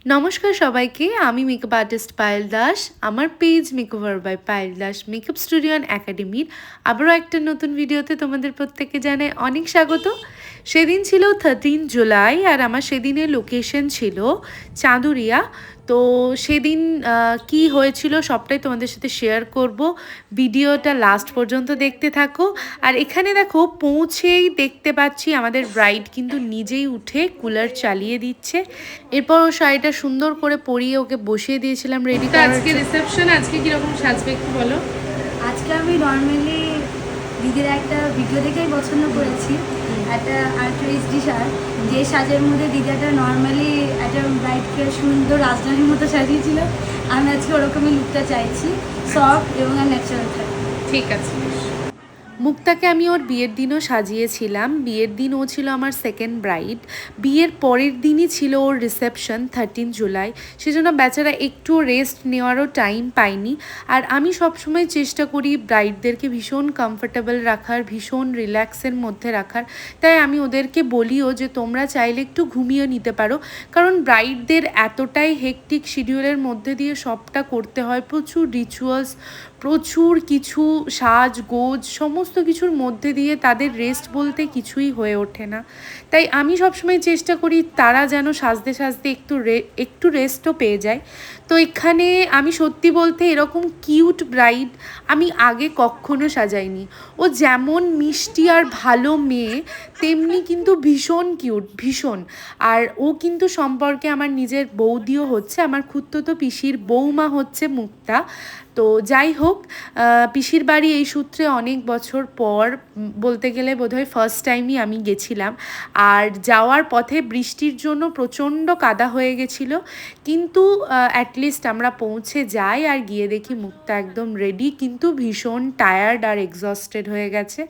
নমস্কার সবাইকে, আমি মেকআপ আর্টিস্ট পায়েল দাস। আমার page makeover by Payel Das makeup studio and একাডেমির আবারও একটা নতুন ভিডিওতে তোমাদের প্রত্যেককে জানাই অনেক স্বাগত। সেদিন ছিল 13 জুলাই আর আমার সেদিনের লোকেশন ছিল চাঁদুরিয়া। তো সেদিন কি হয়েছিল সবটাই তোমাদের সাথে শেয়ার করব। ভিডিওটা লাস্ট পর্যন্ত দেখতে থাকো। আর এখানে দেখো পৌঁছেই দেখতে পাচ্ছি আমাদের ব্রাইড কিন্তু নিজেই উঠে কুলার চালিয়ে দিচ্ছে। এরপর ও শাড়িটা সুন্দর করে পরিয়ে ওকে বসিয়ে দিয়েছিলাম রেডি করার। আজকে রিসেপশন, আজকে কিরকম সাজবে একটু বলো। আজকে আমি নর্মালি দিদির একটা ভিডিও দেখেই পছন্দ করেছি, একটা আর্টিস্ট শার্ট, যে সাজের মধ্যে দিদি একটা নর্মালি একটা ব্রাইডকে সুন্দর রাজধানীর মতো সাজিয়েছিল। আমি আজকে ওরকমই লুকটা চাইছি, সফট এবং ন্যাচারাল থাকে। ঠিক আছে। মুক্তাকে আমি ওর বিয়ের দিনও সাজিয়েছিলাম। বিয়ের দিন ও ছিল আমার সেকেন্ড ব্রাইড। বিয়ের পরের দিনই ছিল ওর রিসেপশন 13 জুলাই। সেজন্য বেচারা একটু রেস্ট নেওয়ারও টাইম পাইনি। আর আমি সবসময় চেষ্টা করি ব্রাইডদেরকে ভীষণ কমফোর্টেবল রাখার, ভীষণ রিল্যাক্সের মধ্যে রাখার। তাই আমি ওদেরকে বলিও যে তোমরা চাইলে একটু ঘুমিয়ে নিতে পারো, কারণ ব্রাইডদের এতটাই হেকটিক শিডিউলের মধ্যে দিয়ে সবটা করতে হয়। প্রচুর রিচুয়ালস, প্রচুর কিছু সাজগোজ, সমস্ত কিছুর মধ্যে দিয়ে তাদের রেস্ট বলতে কিছুই হয়ে ওঠে না। তাই আমি সবসময় চেষ্টা করি তারা যেন সাজতে সাজতে একটু রেস্টও পেয়ে যায়। তো এখানে আমি সত্যি বলতে এরকম কিউট ব্রাইড আমি আগে কখনো সাজাইনি। ও যেমন মিষ্টি আর ভালো মেয়ে, তেমনি কিন্তু ভীষণ কিউট, ভীষণ। আর ও কিন্তু সম্পর্কে আমার নিজের বৌদিও হচ্ছে, আমার খুড়তুতো পিসির বৌমা হচ্ছে মুক্তা। তো যাই হোক, পিসির বাড়ি এই সূত্রে অনেক বছর পর, বলতে গেলে বোধহয় ফার্স্ট টাইমই আমি গেছিলাম। আর যাওয়ার পথে বৃষ্টির জন্য প্রচণ্ড কাদা হয়ে গেছিলো, কিন্তু অ্যাটলিস্ট আমরা পৌঁছে যাই আর গিয়ে দেখি মুক্তা একদম রেডি, কিন্তু ভীষণ টায়ার্ড আর এক্সস্টেড হয়ে গেছে।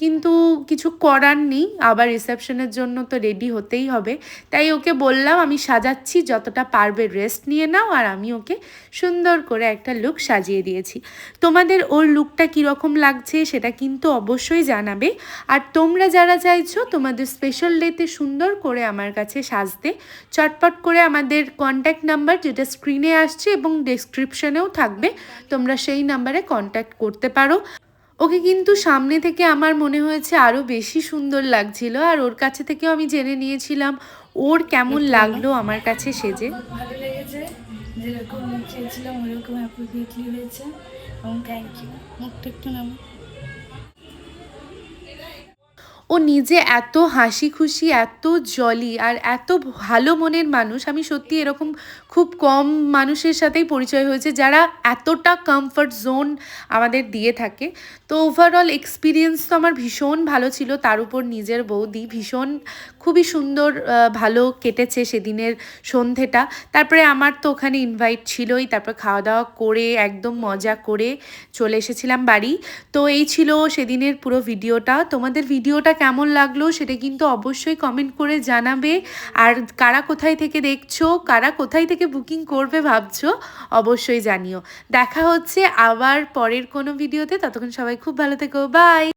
কিন্তু কিছু করার নেই, আবার রিসেপশনের জন্য তো রেডি হতেই হবে। তাই ওকে বললাম আমি সাজাচ্ছি, যতটা পারবে রেস্ট নিয়ে নাও। আর আমি ওকে সুন্দর করে একটা লুক সাজিয়ে দিয়েছি। তোমাদের ওর লুকটা কীরকম লাগছে সেটা কিন্তু অবশ্যই জানাবে। আর তোমরা যারা চাইছো তোমাদের স্পেশাল ডেতে সুন্দর করে আমার কাছে সাজতে, চটপট করে আমাদের কন্ট্যাক্ট নাম্বার যেটা স্ক্রিনে আসছে এবং ডেসক্রিপশনেও থাকবে, তোমরা সেই নাম্বারে কন্ট্যাক্ট করতে পারো। ওকে কিন্তু সামনে থেকে আমার মনে হয়েছে আরও বেশি সুন্দর লাগছিল। আর ওর কাছে থেকেও আমি জেনে নিয়েছিলাম ওর কেমন লাগলো আমার কাছে সেজে। ভালো লেগেছে, যেরকম চেয়েছিলাম ওরকম অ্যাপ্রোপ্রিয়েটলি হয়েছে, এবং থ্যাংক ইউ। মুখটা একটু নাম। ও নিজে এত হাসি খুশি, এত জলি আর এত ভালো মনের মানুষ। আমি সত্যি এরকম খুব কম মানুষের সাথেই পরিচয় হয়েছে যারা এতটা কমফর্ট জোন আমাদের দিয়ে থাকে। তো ওভারঅল এক্সপিরিয়েন্স তো আমার ভীষণ ভালো ছিল। তার উপর নিজের বৌদি ভীষণ, খুবই সুন্দর, ভালো কেটেছে সেদিনের সন্ধেটা। তারপরে আমার তো ওখানে ইনভাইট ছিলই, তারপর খাওয়া দাওয়া করে একদম মজা করে চলে এসেছিলাম বাড়ি। তো এই ছিল সেদিনের পুরো ভিডিওটা। তোমাদের ভিডিওটা কেমন লাগলো সেটা কিন্তু অবশ্যই কমেন্ট করে জানাবে। আর কারা কোথায় থেকে দেখছো, কারা কোথায় থেকে বুকিং করবে ভাবছো, অবশ্যই জানিও। দেখা হচ্ছে আবার পরের কোনো ভিডিওতে। ততক্ষণ সবাই খুব ভালো থেকো, বাই।